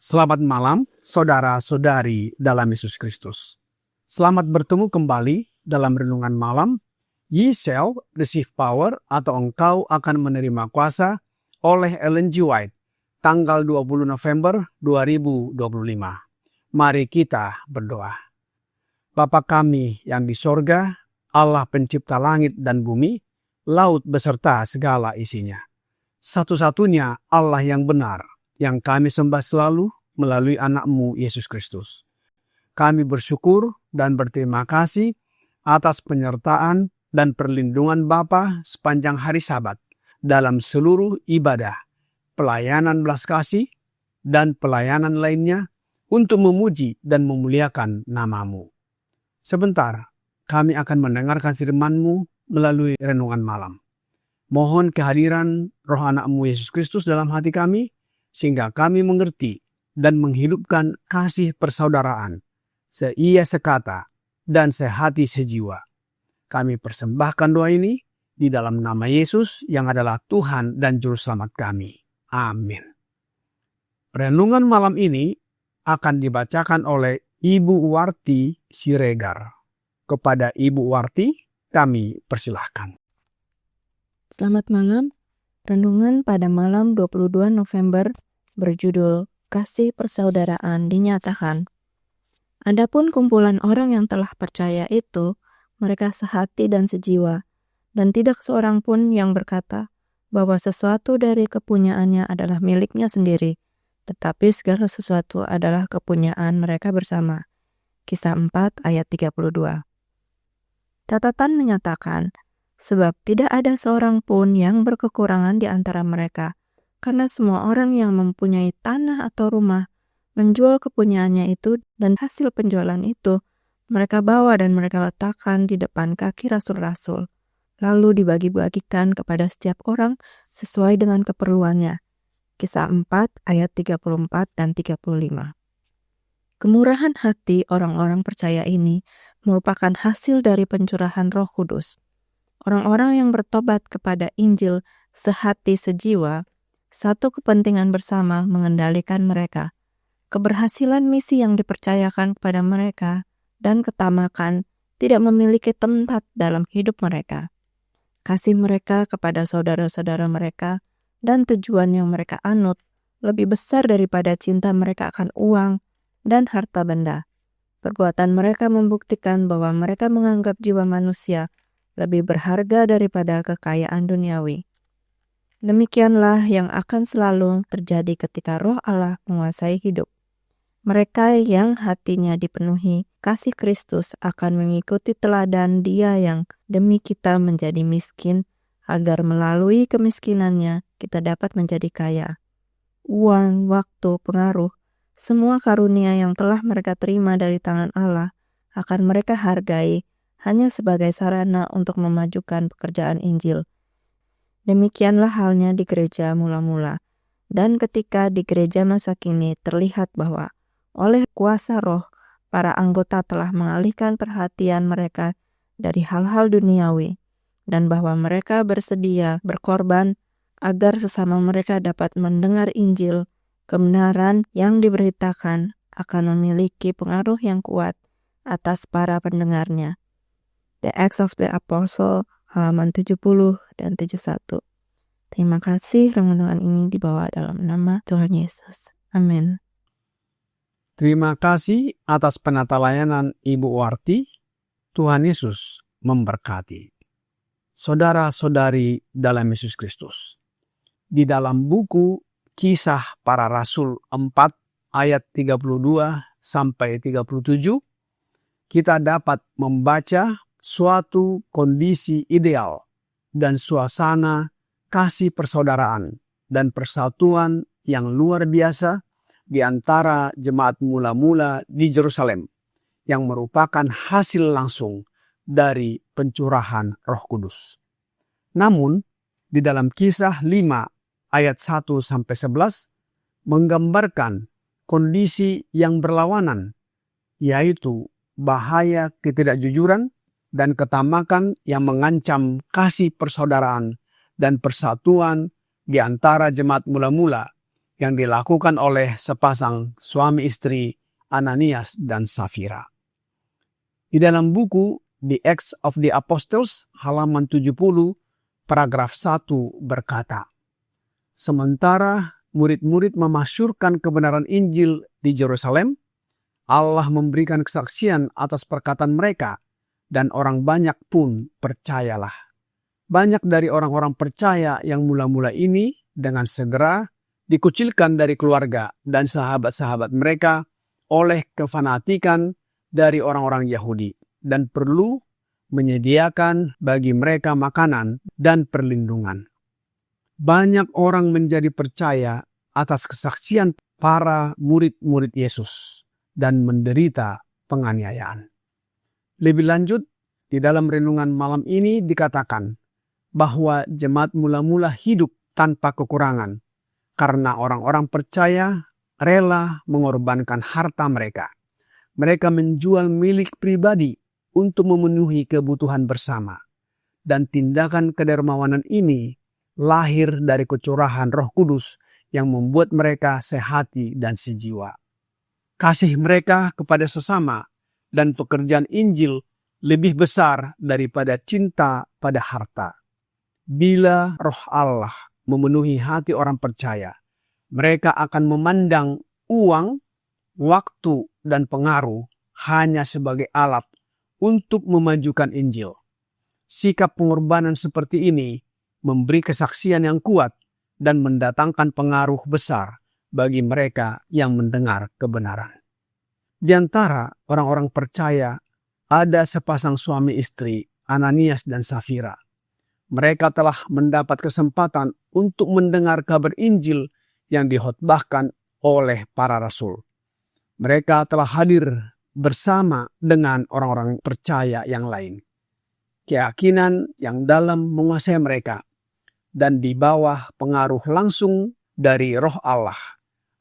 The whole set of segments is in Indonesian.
Selamat malam, saudara-saudari dalam Yesus Kristus. Selamat bertemu kembali dalam renungan malam, Ye shall receive power atau engkau akan menerima kuasa oleh Ellen G. White, tanggal 20 November 2025. Mari kita berdoa. Bapa kami yang di sorga, Allah pencipta langit dan bumi, laut beserta segala isinya. Satu-satunya Allah yang benar, yang kami sembah selalu melalui anak-Mu Yesus Kristus. Kami bersyukur dan berterima kasih atas penyertaan dan perlindungan Bapa sepanjang hari Sabat dalam seluruh ibadah, pelayanan belas kasih, dan pelayanan lainnya untuk memuji dan memuliakan nama-Mu. Sebentar, kami akan mendengarkan firman-Mu melalui renungan malam. Mohon kehadiran roh anak-Mu Yesus Kristus dalam hati kami, sehingga kami mengerti dan menghidupkan kasih persaudaraan, seia sekata dan sehati sejiwa. Kami persembahkan doa ini di dalam nama Yesus yang adalah Tuhan dan Juru Selamat kami. Amin. Renungan malam ini akan dibacakan oleh Ibu Warti Siregar. Kepada Ibu Warti, kami persilahkan. Selamat malam. Renungan pada malam 22 November berjudul Kasih Persaudaraan Dinyatakan. Adapun kumpulan orang yang telah percaya itu, mereka sehati dan sejiwa, dan tidak seorang pun yang berkata bahwa sesuatu dari kepunyaannya adalah miliknya sendiri, tetapi segala sesuatu adalah kepunyaan mereka bersama. Kisah 4 ayat 32. Catatan menyatakan, sebab tidak ada seorang pun yang berkekurangan di antara mereka, karena semua orang yang mempunyai tanah atau rumah menjual kepunyaannya itu, dan hasil penjualan itu mereka bawa dan mereka letakkan di depan kaki rasul-rasul, lalu dibagi-bagikan kepada setiap orang sesuai dengan keperluannya. Kisah 4 ayat 34 dan 35. Kemurahan hati orang-orang percaya ini merupakan hasil dari pencurahan Roh Kudus. Orang-orang yang bertobat kepada Injil sehati sejiwa, satu kepentingan bersama mengendalikan mereka. Keberhasilan misi yang dipercayakan kepada mereka dan ketamakan tidak memiliki tempat dalam hidup mereka. Kasih mereka kepada saudara-saudara mereka dan tujuan yang mereka anut lebih besar daripada cinta mereka akan uang dan harta benda. Perbuatan mereka membuktikan bahwa mereka menganggap jiwa manusia lebih berharga daripada kekayaan duniawi. Demikianlah yang akan selalu terjadi ketika Roh Allah menguasai hidup. Mereka yang hatinya dipenuhi kasih Kristus akan mengikuti teladan Dia yang demi kita menjadi miskin, agar melalui kemiskinannya kita dapat menjadi kaya. Uang, waktu, pengaruh, semua karunia yang telah mereka terima dari tangan Allah akan mereka hargai hanya sebagai sarana untuk memajukan pekerjaan Injil. Demikianlah halnya di gereja mula-mula, dan ketika di gereja masa kini terlihat bahwa oleh kuasa Roh, para anggota telah mengalihkan perhatian mereka dari hal-hal duniawi, dan bahwa mereka bersedia berkorban agar sesama mereka dapat mendengar Injil, kebenaran yang diberitakan akan memiliki pengaruh yang kuat atas para pendengarnya. The Acts of the Apostle, halaman 70 dan 71. Terima kasih, renungan ini dibawa dalam nama Tuhan Yesus. Amin. Terima kasih atas penata layanan Ibu Warti. Tuhan Yesus memberkati. Saudara-saudari dalam Yesus Kristus. Di dalam buku Kisah Para Rasul 4 ayat 32 sampai 37, kita dapat membaca suatu kondisi ideal dan suasana kasih persaudaraan dan persatuan yang luar biasa di antara jemaat mula-mula di Yerusalem yang merupakan hasil langsung dari pencurahan Roh Kudus. Namun, di dalam Kisah 5 ayat 1 sampai 11 menggambarkan kondisi yang berlawanan, yaitu bahaya ketidakjujuran dan ketamakan yang mengancam kasih persaudaraan dan persatuan di antara jemaat mula-mula yang dilakukan oleh sepasang suami istri Ananias dan Safira. Di dalam buku The Acts of the Apostles halaman 70 paragraf 1 berkata, sementara murid-murid memasyurkan kebenaran Injil di Yerusalem, Allah memberikan kesaksian atas perkataan mereka dan orang banyak pun percayalah. Banyak dari orang-orang percaya yang mula-mula ini dengan segera dikucilkan dari keluarga dan sahabat-sahabat mereka oleh kefanatikan dari orang-orang Yahudi dan perlu menyediakan bagi mereka makanan dan perlindungan. Banyak orang menjadi percaya atas kesaksian para murid-murid Yesus dan menderita penganiayaan. Lebih lanjut, di dalam renungan malam ini dikatakan bahwa jemaat mula-mula hidup tanpa kekurangan karena orang-orang percaya rela mengorbankan harta mereka. Mereka menjual milik pribadi untuk memenuhi kebutuhan bersama. Dan tindakan kedermawanan ini lahir dari kecurahan Roh Kudus yang membuat mereka sehati dan sejiwa. Kasih mereka kepada sesama dan pekerjaan Injil lebih besar daripada cinta pada harta. Bila Roh Allah memenuhi hati orang percaya, mereka akan memandang uang, waktu, dan pengaruh hanya sebagai alat untuk memajukan Injil. Sikap pengorbanan seperti ini memberi kesaksian yang kuat dan mendatangkan pengaruh besar bagi mereka yang mendengar kebenaran. Di antara orang-orang percaya ada sepasang suami istri, Ananias dan Safira. Mereka telah mendapat kesempatan untuk mendengar kabar Injil yang dihotbahkan oleh para rasul. Mereka telah hadir bersama dengan orang-orang percaya yang lain. Keyakinan yang dalam menguasai mereka dan di bawah pengaruh langsung dari Roh Allah.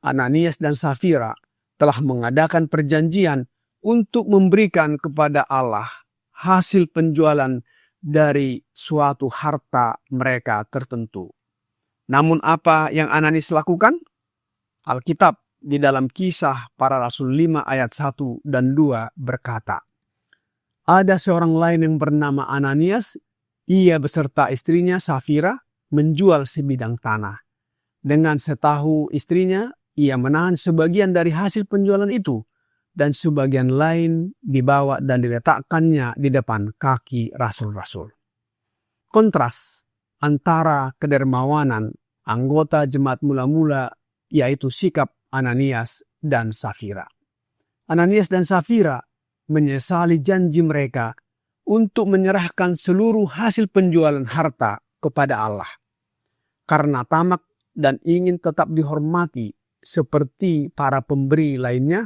Ananias dan Safira telah mengadakan perjanjian untuk memberikan kepada Allah hasil penjualan dari suatu harta mereka tertentu. Namun apa yang Ananias lakukan? Alkitab di dalam Kisah Para Rasul 5 ayat 1 dan 2 berkata, ada seorang lain yang bernama Ananias, ia beserta istrinya Safira menjual sebidang tanah. Dengan setahu istrinya, ia menahan sebagian dari hasil penjualan itu dan sebagian lain dibawa dan diletakkannya di depan kaki rasul-rasul. Kontras antara kedermawanan anggota jemaat mula-mula yaitu sikap Ananias dan Safira. Ananias dan Safira menyesali janji mereka untuk menyerahkan seluruh hasil penjualan harta kepada Allah. Karena tamak dan ingin tetap dihormati seperti para pemberi lainnya,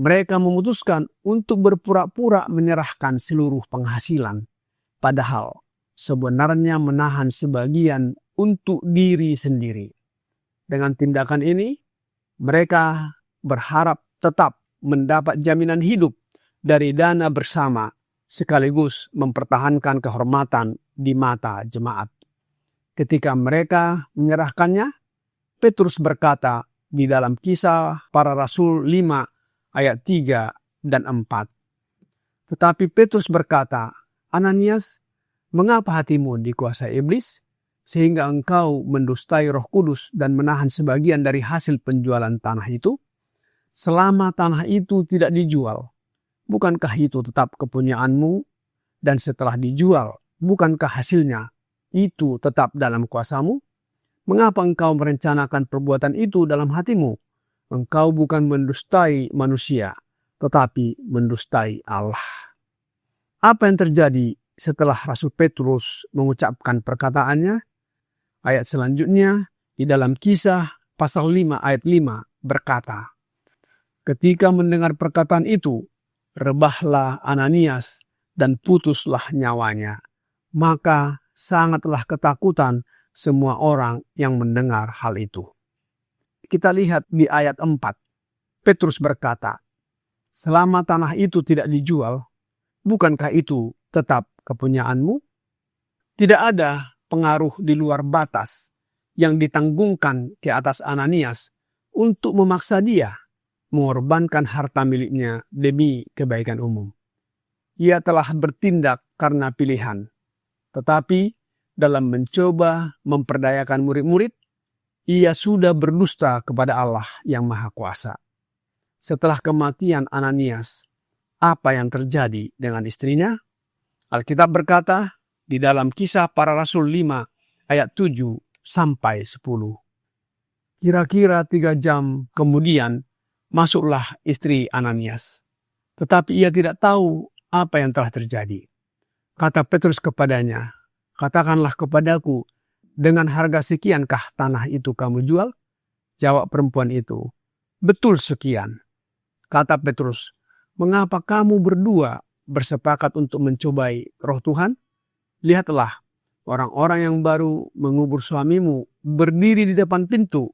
mereka memutuskan untuk berpura-pura menyerahkan seluruh penghasilan. Padahal sebenarnya menahan sebagian untuk diri sendiri. Dengan tindakan ini, mereka berharap tetap mendapat jaminan hidup dari dana bersama sekaligus mempertahankan kehormatan di mata jemaat. Ketika mereka menyerahkannya, Petrus berkata di dalam Kisah Para Rasul 5 ayat 3 dan 4. Tetapi Petrus berkata, Ananias, mengapa hatimu dikuasai iblis? Sehingga engkau mendustai Roh Kudus dan menahan sebagian dari hasil penjualan tanah itu? Selama tanah itu tidak dijual, bukankah itu tetap kepunyaanmu? Dan setelah dijual, bukankah hasilnya itu tetap dalam kuasamu? Mengapa engkau merencanakan perbuatan itu dalam hatimu? Engkau bukan mendustai manusia, tetapi mendustai Allah. Apa yang terjadi setelah Rasul Petrus mengucapkan perkataannya? Ayat selanjutnya di dalam Kisah pasal 5 ayat 5 berkata, ketika mendengar perkataan itu, rebahlah Ananias dan putuslah nyawanya. Maka sangatlah ketakutan semua orang yang mendengar hal itu. Kita lihat di ayat 4. Petrus berkata, selama tanah itu tidak dijual, bukankah itu tetap kepunyaanmu? Tidak ada pengaruh di luar batas yang ditanggungkan ke atas Ananias untuk memaksa dia mengorbankan harta miliknya demi kebaikan umum. Ia telah bertindak karena pilihan, tetapi dalam mencoba memperdayakan murid-murid, ia sudah berdusta kepada Allah yang Maha Kuasa. Setelah kematian Ananias, apa yang terjadi dengan istrinya? Alkitab berkata di dalam Kisah Para Rasul 5 ayat 7 sampai 10. Kira-kira 3 jam kemudian masuklah istri Ananias. Tetapi ia tidak tahu apa yang telah terjadi. Kata Petrus kepadanya, katakanlah kepadaku, dengan harga sekiankah tanah itu kamu jual? Jawab perempuan itu, betul sekian. Kata Petrus, mengapa kamu berdua bersepakat untuk mencobai roh Tuhan? Lihatlah, orang-orang yang baru mengubur suamimu berdiri di depan pintu,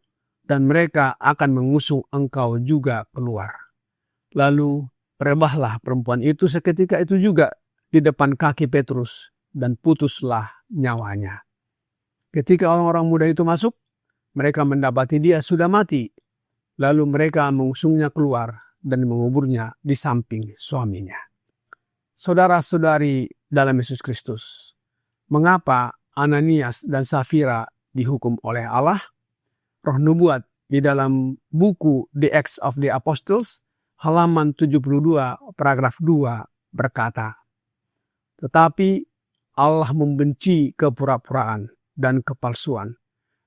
dan mereka akan mengusung engkau juga keluar. Lalu rebahlah perempuan itu seketika itu juga di depan kaki Petrus, dan putuslah nyawanya. Ketika orang-orang muda itu masuk, mereka mendapati dia sudah mati. Lalu mereka mengusungnya keluar dan menguburnya di samping suaminya. Saudara-saudari dalam Yesus Kristus, mengapa Ananias dan Safira dihukum oleh Allah? Roh Nubuat di dalam buku The Acts of the Apostles, halaman 72, paragraf 2 berkata, tetapi Allah membenci kepura-puraan dan kepalsuan.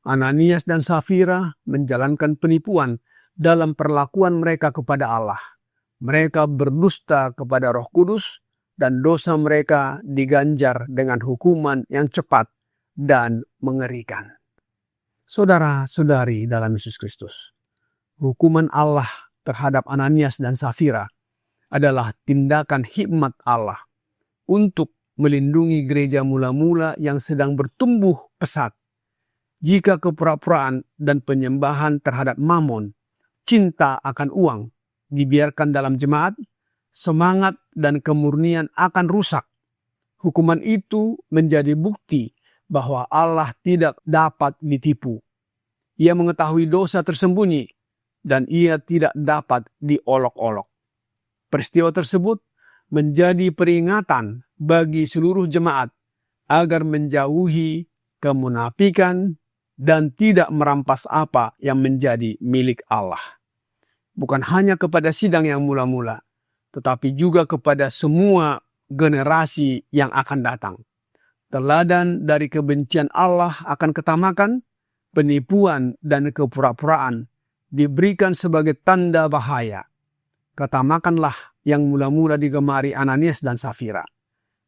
Ananias dan Safira menjalankan penipuan dalam perlakuan mereka kepada Allah. Mereka berdusta kepada Roh Kudus dan dosa mereka diganjar dengan hukuman yang cepat dan mengerikan. Saudara-saudari dalam Yesus Kristus, hukuman Allah terhadap Ananias dan Safira adalah tindakan hikmat Allah untuk melindungi gereja mula-mula yang sedang bertumbuh pesat. Jika kepura-puraan dan penyembahan terhadap mamon, cinta akan uang, dibiarkan dalam jemaat, semangat dan kemurnian akan rusak. Hukuman itu menjadi bukti bahwa Allah tidak dapat ditipu. Ia mengetahui dosa tersembunyi dan ia tidak dapat diolok-olok. Peristiwa tersebut menjadi peringatan bagi seluruh jemaat agar menjauhi kemunafikan dan tidak merampas apa yang menjadi milik Allah. Bukan hanya kepada sidang yang mula-mula, tetapi juga kepada semua generasi yang akan datang. Teladan dari kebencian Allah akan ketamakan, penipuan dan kepura-puraan diberikan sebagai tanda bahaya. Ketamakanlah yang mula-mula digemari Ananias dan Safira.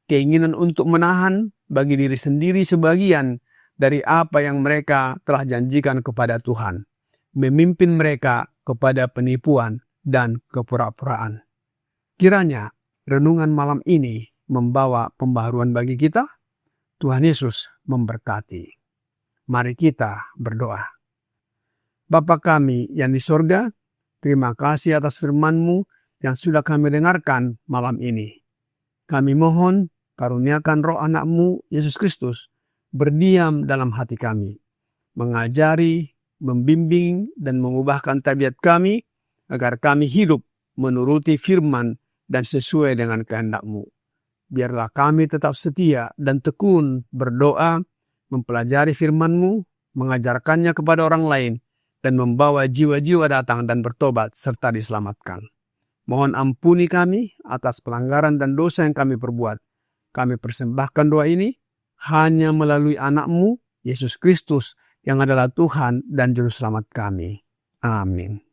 Keinginan untuk menahan bagi diri sendiri sebagian dari apa yang mereka telah janjikan kepada Tuhan, memimpin mereka kepada penipuan dan kepura-puraan. Kiranya renungan malam ini membawa pembaharuan bagi kita. Tuhan Yesus memberkati. Mari kita berdoa. Bapa kami yang di sorga, terima kasih atas firman-Mu yang sudah kami dengarkan malam ini. Kami mohon karuniakan roh anak-Mu, Yesus Kristus, berdiam dalam hati kami, mengajari, membimbing, dan mengubahkan tabiat kami, agar kami hidup menuruti firman dan sesuai dengan kehendak-Mu. Biarlah kami tetap setia dan tekun berdoa, mempelajari firman-Mu, mengajarkannya kepada orang lain, dan membawa jiwa-jiwa datang dan bertobat serta diselamatkan. Mohon ampuni kami atas pelanggaran dan dosa yang kami perbuat. Kami persembahkan doa ini hanya melalui anak-Mu, Yesus Kristus, yang adalah Tuhan dan Juru Selamat kami. Amin.